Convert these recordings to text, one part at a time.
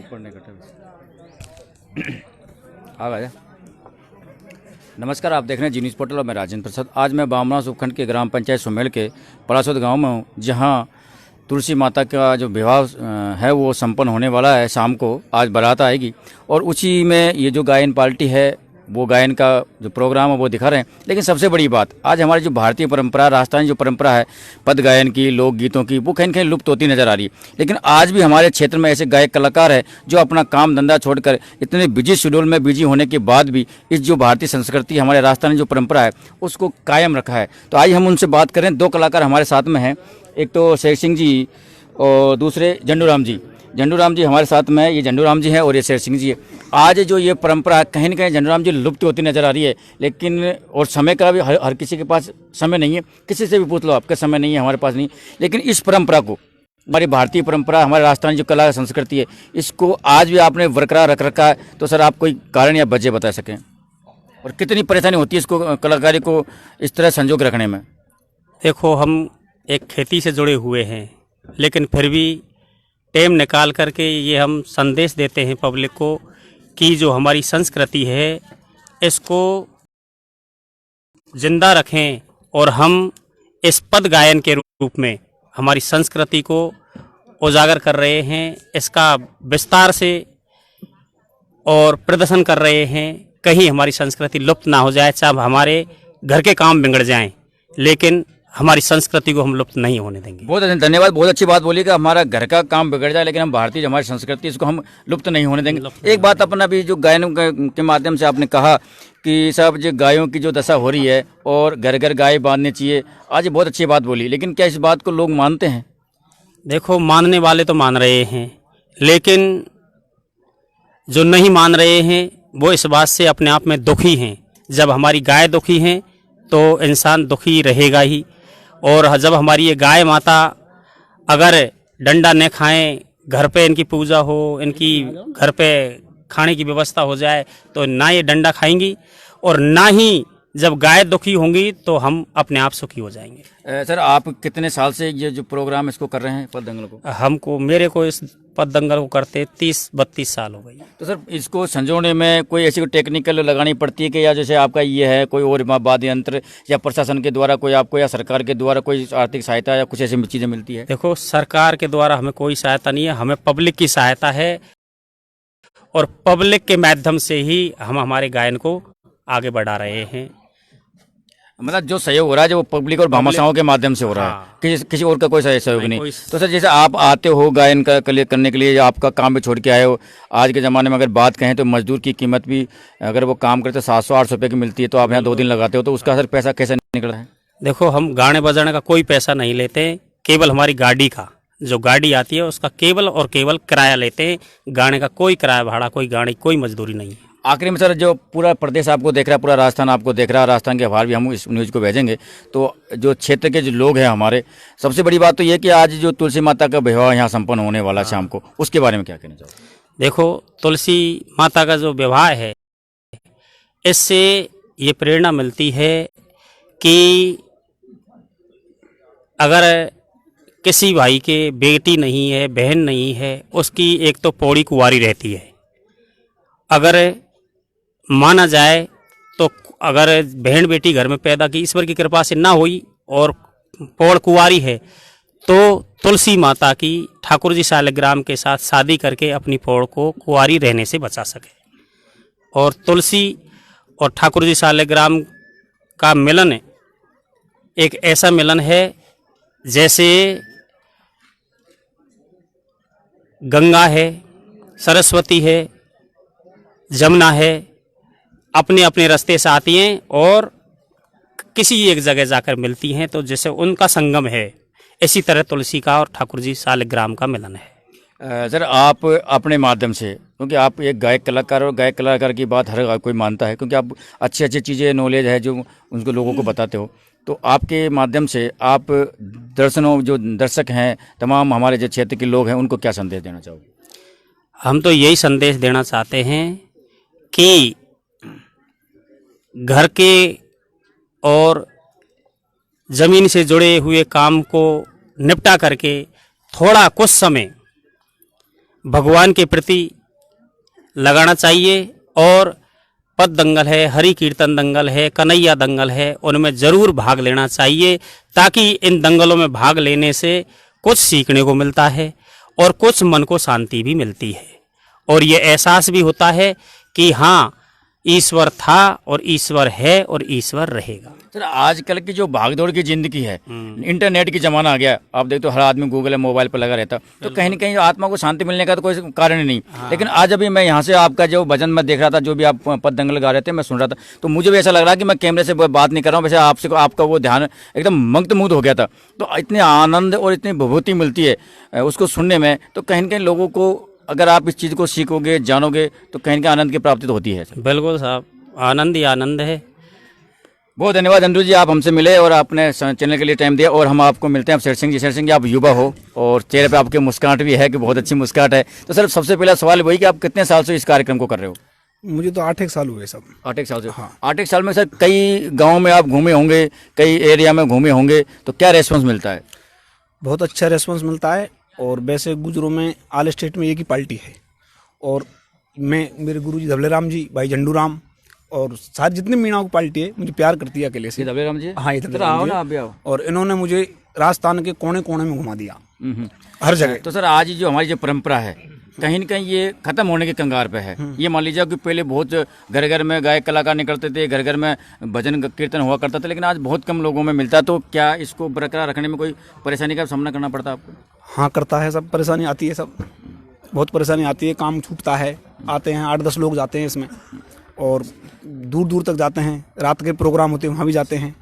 पढ़ने का आ गया। नमस्कार, आप देख रहे हैं जी न्यूज़ पोर्टल और मैं राजेंद्र प्रसाद। आज मैं बामना उपखंड के ग्राम पंचायत सुमेल के पलासोद गांव में हूं, जहां तुलसी माता का जो विवाह है वो संपन्न होने वाला है। शाम को आज बारात आएगी और उसी में ये जो गायन पार्टी है वो गायन का जो प्रोग्राम है वो दिखा रहे हैं। लेकिन सबसे बड़ी बात, आज हमारी जो भारतीय परंपरा, राजस्थानी जो परंपरा है पद गायन की, लोकगीतों की, वो कहीं न कहीं लुप्त होती नजर आ रही है। लेकिन आज भी हमारे क्षेत्र में ऐसे गायक कलाकार हैं जो अपना काम धंधा छोड़कर इतने बिजी शेड्यूल में बिजी होने के बाद भी इस जो भारतीय संस्कृति, हमारे राजस्थानी जो परंपरा है उसको कायम रखा है। तो आइए हम उनसे बात करें। दो कलाकार हमारे साथ में हैं, एक तो शेर सिंह जी और दूसरे झंडूराम जी। झंडूराम जी हमारे साथ में, ये झंडूराम जी हैं और ये शेर सिंह जी है। आज जो ये परंपरा कहीं न कहीं झंडूराम जी लुप्त होती नजर आ रही है, लेकिन और समय का भी हर किसी के पास समय नहीं है। किसी से भी पूछ लो, आपका समय नहीं है, हमारे पास नहीं। लेकिन इस परंपरा को, हमारी भारतीय परंपरा, हमारे राजस्थानी जो कला संस्कृति है, इसको आज भी आपने बरकरार रख रखा है। तो सर, आप कोई कारण या वजह बता सकें और कितनी परेशानी होती है इसको, कलाकारी को इस तरह संजोग रखने में? देखो, हम एक खेती से जुड़े हुए हैं, लेकिन फिर भी टाइम निकाल करके ये हम संदेश देते हैं पब्लिक को कि जो हमारी संस्कृति है इसको जिंदा रखें और हम इस पद गायन के रूप में हमारी संस्कृति को उजागर कर रहे हैं, इसका विस्तार से और प्रदर्शन कर रहे हैं। कहीं हमारी संस्कृति लुप्त ना हो जाए, चाहे हमारे घर के काम बिगड़ जाएं, लेकिन हमारी संस्कृति को हम लुप्त नहीं होने देंगे। बहुत धन्यवाद, बहुत अच्छी बात बोली कि हमारा घर का काम बिगड़ जाए लेकिन हम भारतीय हमारी संस्कृति इसको हम लुप्त नहीं होने देंगे। एक बात अपना भी जो गायन के माध्यम से आपने कहा कि सब जो गायों की जो दशा हो रही है और घर घर गाय बांधने चाहिए, आज ये बहुत अच्छी बात बोली, लेकिन क्या इस बात को लोग मानते हैं? देखो, मानने वाले तो मान रहे हैं, लेकिन जो नहीं मान रहे हैं वो इस बात से अपने आप में दुखी हैं। जब हमारी गाय दुखी हैं तो इंसान दुखी रहेगा ही। और जब हमारी ये गाय माता अगर डंडा न खाएं, घर पे इनकी पूजा हो, इनकी घर पे खाने की व्यवस्था हो जाए, तो ना ये डंडा खाएंगी और ना ही जब गाय दुखी होंगी तो हम अपने आप सुखी हो जाएंगे। सर, आप कितने साल से ये जो प्रोग्राम इसको कर रहे हैं, पद दंगल को? मेरे को इस पद दंगल को करते 30-32 साल हो गई। तो सर, इसको संजोने में कोई ऐसी कोई टेक्निकल लगानी पड़ती है कि, या जैसे आपका ये है कोई और वाद्य यंत्र या प्रशासन के द्वारा कोई आपको या सरकार के द्वारा कोई आर्थिक सहायता या कुछ ऐसी चीज़ें मिलती है? देखो, सरकार के द्वारा हमें कोई सहायता नहीं है, हमें पब्लिक की सहायता है और पब्लिक के माध्यम से ही हम हमारे गायन को आगे बढ़ा रहे हैं। मतलब जो सहयोग हो रहा है जो पब्लिक और भामाशाहों के माध्यम से हो रहा है, किसी और का कोई सहयोग नहीं। तो सर, जैसे आप आते हो गायन का करने के लिए, या आपका काम भी छोड़ के आए हो, आज के ज़माने में अगर बात कहें तो मजदूर की कीमत भी, अगर वो काम करते 700-800 रुपये की मिलती है, तो आप यहाँ 2 दिन लगाते हो, तो उसका सर पैसा कैसे निकल रहा है? देखो, हम गाने बजाने का कोई पैसा नहीं लेते, केवल हमारी गाड़ी का, जो गाड़ी आती है उसका केवल और केवल किराया लेते हैं। गाने का कोई किराया भाड़ा, कोई गाड़ी, कोई मजदूरी नहीं है। आखिरी में सर, जो पूरा प्रदेश आपको देख रहा है, पूरा राजस्थान आपको देख रहा है, राजस्थान के आभार भी हम इस न्यूज़ को भेजेंगे, तो जो क्षेत्र के जो लोग हैं हमारे, सबसे बड़ी बात तो ये कि आज जो तुलसी माता का विवाह यहाँ संपन्न होने वाला है शाम को, उसके बारे में क्या कहना चाहोगे? देखो, तुलसी माता का जो विवाह है, इससे ये प्रेरणा मिलती है कि अगर किसी भाई के बेटी नहीं है, बहन नहीं है, उसकी एक तो पौड़ी कुंवारी रहती है। अगर माना जाए तो अगर बहन बेटी घर में पैदा की, ईश्वर की कृपा से ना हुई और पौड़ कुंवारी है, तो तुलसी माता की ठाकुर जी शालिग्राम के साथ शादी करके अपनी पौड़ को कुंवारी रहने से बचा सके। और तुलसी और ठाकुर जी शालिग्राम का मिलन एक ऐसा मिलन है जैसे गंगा है, सरस्वती है, जमुना है, अपने अपने रास्ते से आती हैं और किसी एक जगह जाकर मिलती हैं, तो जैसे उनका संगम है, इसी तरह तुलसी का और ठाकुर जी शालिग्राम का मिलन है। सर, आप अपने माध्यम से, क्योंकि आप एक गायक कलाकार और गायक कलाकार की बात हर कोई मानता है, क्योंकि आप अच्छी अच्छी चीज़ें, नॉलेज है जो उनको लोगों को बताते हो, तो आपके माध्यम से आप जो दर्शक हैं, तमाम हमारे जो क्षेत्र के लोग हैं, उनको क्या संदेश देना चाहोगे? हम तो यही संदेश देना चाहते हैं कि घर के और ज़मीन से जुड़े हुए काम को निपटा करके थोड़ा कुछ समय भगवान के प्रति लगाना चाहिए। और पद दंगल है, हरि कीर्तन दंगल है, कन्हैया दंगल है, उनमें ज़रूर भाग लेना चाहिए, ताकि इन दंगलों में भाग लेने से कुछ सीखने को मिलता है और कुछ मन को शांति भी मिलती है, और ये एहसास भी होता है कि हाँ, ईश्वर था और ईश्वर है और ईश्वर रहेगा। सर आजकल की जो भागदौड़ की जिंदगी है, इंटरनेट की जमाना आ गया, आप देखते हो हर आदमी गूगल या मोबाइल पर लगा रहता, तो कहीं ना कहीं आत्मा को शांति मिलने का तो कोई कारण ही नहीं। लेकिन आज अभी मैं यहाँ से आपका जो भजन में देख रहा था, जो भी आप पद दंगल गा रहे थे, मैं सुन रहा था, तो मुझे भी ऐसा लग रहा कि मैं कैमरे से बात नहीं कर रहा हूँ, वैसे आपसे आपका वो ध्यान एकदम मंत्रमुग्ध हो गया था। तो इतने आनंद और इतनी विभूति मिलती है उसको सुनने में, तो कहीं ना कहीं लोगों को अगर आप इस चीज़ को सीखोगे, जानोगे, तो कहीं ना कहीं आनंद की प्राप्ति तो होती है। बिल्कुल साहब, आनंद ही आनंद है। बहुत धन्यवाद अंडू जी, आप हमसे मिले और आपने चैनल के लिए टाइम दिया। और हम आपको मिलते हैं। शेर सिंह जी आप युवा हो और चेहरे पे आपके मुस्कुराहट भी है कि बहुत अच्छी मुस्कुराहट है। तो सर सबसे पहला सवाल वही कि आप कितने साल से इस कार्यक्रम को कर रहे हो? मुझे तो 8 साल हुए सब। 8 साल से? हाँ। 8 साल में सर कई गाँव में आप घूमे होंगे, कई एरिया में घूमे होंगे, तो क्या रेस्पॉन्स मिलता है? बहुत अच्छा रेस्पॉन्स मिलता है। और वैसे गुजरों में ऑल स्टेट में एक ही पार्टी है, और मैं, मेरे गुरुजी धबले राम जी, भाई झंडू राम और सारी जितनी मीणाओं की पार्टी है मुझे प्यार करती है अकेले से। धबले राम जी? हाँ, ये धबले राम आओ जी। ना, आप भी आओ। और इन्होंने मुझे राजस्थान के कोने कोने में घुमा दिया, हर जगह। तो सर आज जो हमारी जो परंपरा है, कहीं न कहीं ये खत्म होने के कंगार पे है। ये मान लीजिए कि पहले बहुत घर घर में गायक कलाकार निकलते थे, घर घर में भजन कीर्तन हुआ करता था, लेकिन आज बहुत कम लोगों में मिलता है। तो क्या इसको बरकरार रखने में कोई परेशानी का सामना करना पड़ता है आपको? हाँ, करता है, सब परेशानी आती है, सब बहुत परेशानी आती है। काम छूटता है, आते हैं 8-10 लोग जाते हैं इसमें, और दूर दूर तक जाते हैं। रात के प्रोग्राम होते हैं, वहाँ भी जाते हैं,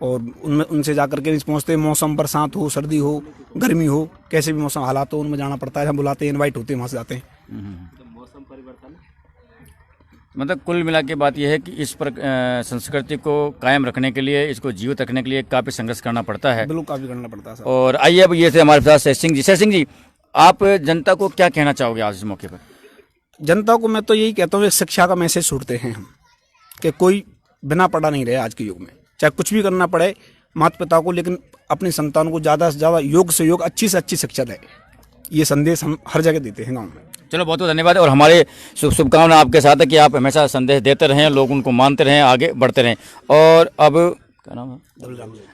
और उनमें उनसे जाकर के नहीं पहुँचते। मौसम बरसात हो, सर्दी हो, गर्मी हो, कैसे भी मौसम हालात हो, उनमें जाना पड़ता है। हम बुलाते हैं, इनवाइट होते हैं, वहाँ से जाते हैं। मतलब कुल मिला के बात यह है कि इस पर संस्कृति को कायम रखने के लिए, इसको जीवित रखने के लिए काफ़ी संघर्ष करना पड़ता है। बिल्कुल, काफ़ी करना पड़ता है। और आइए अब ये थे हमारे साथ शेर सिंह जी, आप जनता को क्या कहना चाहोगे आज इस मौके पर? जनता को मैं तो यही कहता हूँ, एक शिक्षा का मैसेज छोड़ते हैं हम, कि कोई बिना पढ़ा नहीं रहे आज के युग में। चाहे कुछ भी करना पड़े माता पिता को, लेकिन अपनी संतान को ज़्यादा से ज़्यादा योग से योग, अच्छी से अच्छी शिक्षा दें। ये संदेश हम हर जगह देते हैं गाँव में। चलो बहुत बहुत धन्यवाद, और हमारे शुभकामना आपके साथ है कि आप हमेशा संदेश देते रहें, लोग उनको मानते रहें, आगे बढ़ते रहें। और अब क्या नाम है?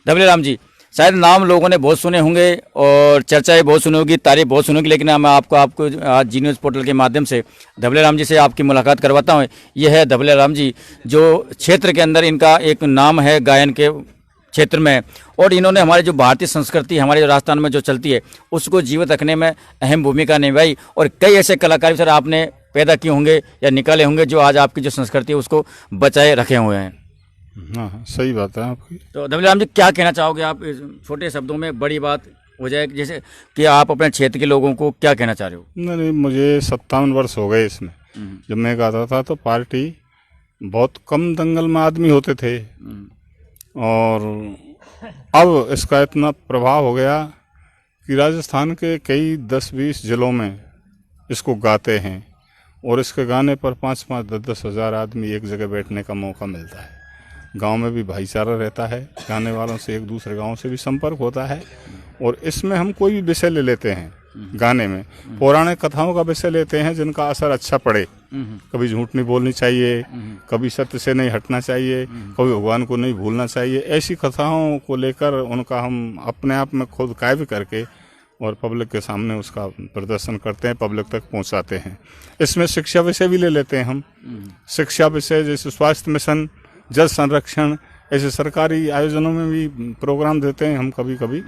धबले राम जी। शायद नाम लोगों ने बहुत सुने होंगे और चर्चाएं बहुत सुनी होगी, तारीफ बहुत सुनी होगी, लेकिन मैं आपको आज जी न्यूज़ पोर्टल के माध्यम से धबले राम जी से आपकी मुलाकात करवाता हूँ। ये है धबले राम जी, जो क्षेत्र के अंदर इनका एक नाम है गायन के क्षेत्र में, और इन्होंने हमारी जो भारतीय संस्कृति, हमारे जो राजस्थान में जो चलती है, उसको जीवित रखने में अहम भूमिका निभाई। और कई ऐसे कलाकार सर आपने पैदा किए होंगे या निकाले होंगे, जो आज आपकी जो संस्कृति है उसको बचाए रखे हुए हैं। हाँ, सही बात है आपकी। तो धबले राम जी क्या कहना चाहोगे आप, इस छोटे शब्दों में बड़ी बात हो जाए, जैसे कि आप अपने क्षेत्र के लोगों को क्या कहना चाह रहे हो? नहीं, मुझे 57 वर्ष हो गए इसमें। जब मैं गाता था तो पार्टी बहुत कम दंगल में आदमी होते थे, और अब इसका इतना प्रभाव हो गया कि राजस्थान के कई 10-20 जिलों में इसको गाते हैं, और इसके गाने पर 5-5, 10-10 हज़ार आदमी एक जगह बैठने का मौका मिलता है। गांव में भी भाईचारा रहता है, गाने वालों से एक दूसरे गांव से भी संपर्क होता है। और इसमें हम कोई भी विषय ले लेते हैं गाने में, पौराणिक कथाओं का विषय लेते हैं जिनका असर अच्छा पड़े। कभी झूठ नहीं बोलनी चाहिए, कभी सत्य से नहीं हटना चाहिए, कभी भगवान को नहीं भूलना चाहिए। ऐसी कथाओं को लेकर उनका हम अपने आप में खुद काव्य करके और पब्लिक के सामने उसका प्रदर्शन करते हैं, पब्लिक तक पहुंचाते हैं। इसमें शिक्षा विषय भी ले लेते हैं हम। शिक्षा विषय जैसे स्वास्थ्य मिशन, जल संरक्षण, ऐसे सरकारी आयोजनों में भी प्रोग्राम देते हैं हम, कभी कभी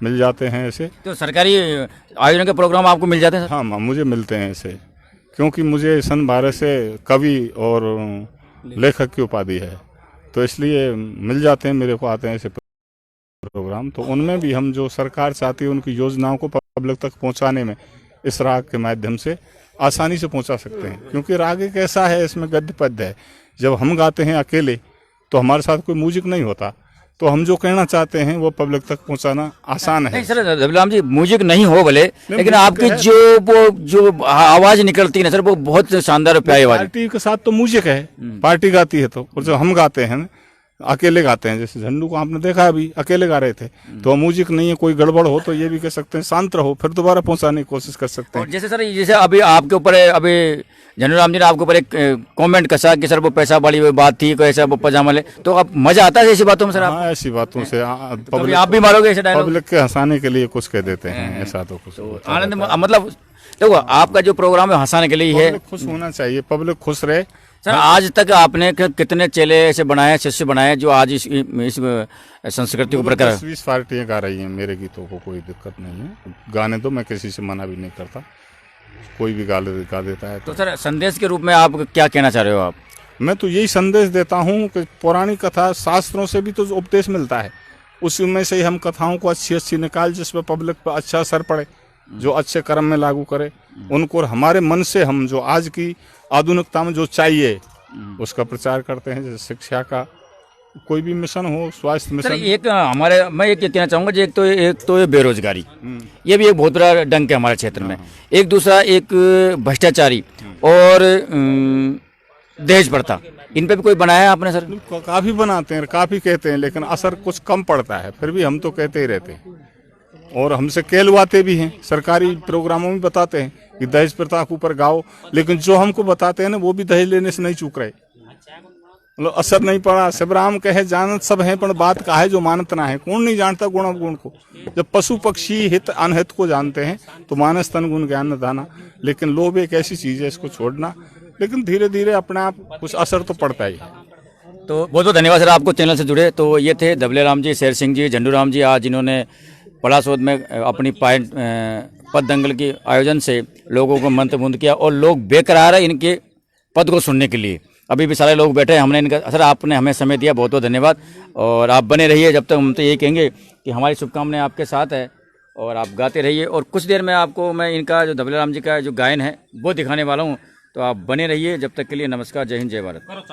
मिल जाते हैं ऐसे। तो सरकारी आयोजन के प्रोग्राम आपको मिल जाते हैं? हाँ, मुझे मिलते हैं ऐसे, क्योंकि मुझे सन 12 से कवि और लेखक की उपाधि है, तो इसलिए मिल जाते हैं, मेरे को आते हैं ऐसे प्रोग्राम। तो उनमें भी हम जो सरकार चाहती है उनकी योजनाओं को पब्लिक तक पहुंचाने में इस राग के माध्यम से आसानी से पहुंचा सकते हैं। क्योंकि राग एक ऐसा है, इसमें गद्य पद्य है। जब हम गाते हैं अकेले तो हमारे साथ कोई म्यूजिक नहीं होता, तो हम जो कहना चाहते हैं वो पब्लिक तक पहुंचाना आसान है। नहीं सर धबले राम जी, म्यूजिक नहीं हो भले, लेकिन आपकी जो आवाज निकलती है ना सर, वो बहुत शानदार प्यारी आवाज है। पार्टी के साथ तो म्यूजिक है, पार्टी गाती है तो, और जो हम गाते हैं अकेले गाते हैं। जैसे झंडू को आपने देखा अभी अकेले गा रहे थे, तो म्यूजिक नहीं है, कोई गड़बड़ हो तो ये भी कह सकते हैं शांत रहो, फिर दोबारा पहुंचाने की कोशिश कर सकते हैं। और जैसे सर, जैसे अभी आपके ऊपर अभी झंडूराम जी ने आपके ऊपर एक कमेंट कसा कि सर वो पैसा वाली वो बात थी, कोई ऐसा वो पजामा ले, तो अब मजा आता है ऐसी बातों में सर? आप हाँ, ऐसी बातों से तो आप भी मारोगे ऐसे डायलॉग? पब्लिक के हंसाने के लिए कुछ कह देते हैं, ऐसा तो कुछ आनंद मतलब देखो, आपका जो प्रोग्राम है हंसाने के लिए ही है। पब्लिक खुश होना चाहिए, पब्लिक खुश रहे। सर आज तक आपने कितने चेले ऐसे बनाए, शिष्य बनाए जो आज इस संस्कृति को बरकरार? 20 पार्टियां गा रही हैं, मेरे गीतों को कोई दिक्कत नहीं है, गाने तो मैं किसी से मना भी नहीं करता, कोई भी गा देता है। तो सर संदेश के रूप में आप क्या कहना चाह रहे हो? आप मैं तो यही संदेश देता हूँ कि पुरानी कथा शास्त्रों से भी तो उपदेश मिलता है, उसमें से ही हम कथाओं को अच्छी अच्छी निकाल, जिसमें पब्लिक पर अच्छा असर पड़े, जो अच्छे कर्म में लागू करे उनको, और हमारे मन से हम जो आज की आधुनिकता में जो चाहिए उसका प्रचार करते हैं। जैसे शिक्षा का कोई भी मिशन हो, स्वास्थ्य मिशन। एक हमारे, मैं एक कहना चाहूँगा जी, एक तो ये बेरोजगारी, ये भी एक बहुत बड़ा डंक है हमारे क्षेत्र में। एक दूसरा, एक भ्रष्टाचारी और दहेज प्रथा, इन पे भी कोई बनाया है आपने सर? काफी बनाते हैं, काफी कहते हैं, लेकिन असर कुछ कम पड़ता है, फिर भी हम तो कहते ही रहते हैं, और हमसे कहलवाते भी हैं, सरकारी प्रोग्रामों में बताते हैं कि दहेज प्रथा के ऊपर गाओ, लेकिन जो हमको बताते हैं ना वो भी दहेज लेने से नहीं चूक रहे, मतलब असर नहीं पड़ा। शिवराम कहे जानत सब है, पर बात का है जो मानत ना है, कौन नहीं जानता गुण अवगुण को। जब पशु पक्षी हित अनहित को जानते हैं तो मानस तन गुण ज्ञान न दाना, लेकिन लोभ एक ऐसी चीज है, इसको छोड़ना, लेकिन धीरे धीरे अपने आप कुछ असर तो पड़ता ही है। तो बहुत बहुत धन्यवाद सर आपको चैनल से जुड़े। तो ये थे दबले राम जी, शेर सिंह जी, झंडूराम जी, आज इन्होंने पलासोद में अपनी पद दंगल के आयोजन से लोगों को मंत्रमुग्ध किया, और लोग बेकरार है इनके पद को सुनने के लिए। अभी भी सारे लोग बैठे हैं, हमने इनका, सर आपने हमें समय दिया, बहुत बहुत धन्यवाद, और आप बने रहिए जब तक। हम तो यही कहेंगे कि हमारी शुभकामनाएं आपके साथ है, और आप गाते रहिए। और कुछ देर में आपको मैं इनका जो दबले राम जी का जो गायन है वो दिखाने वाला हूँ, तो आप बने रहिए। जब तक के लिए नमस्कार, जय हिंद, जय भारत।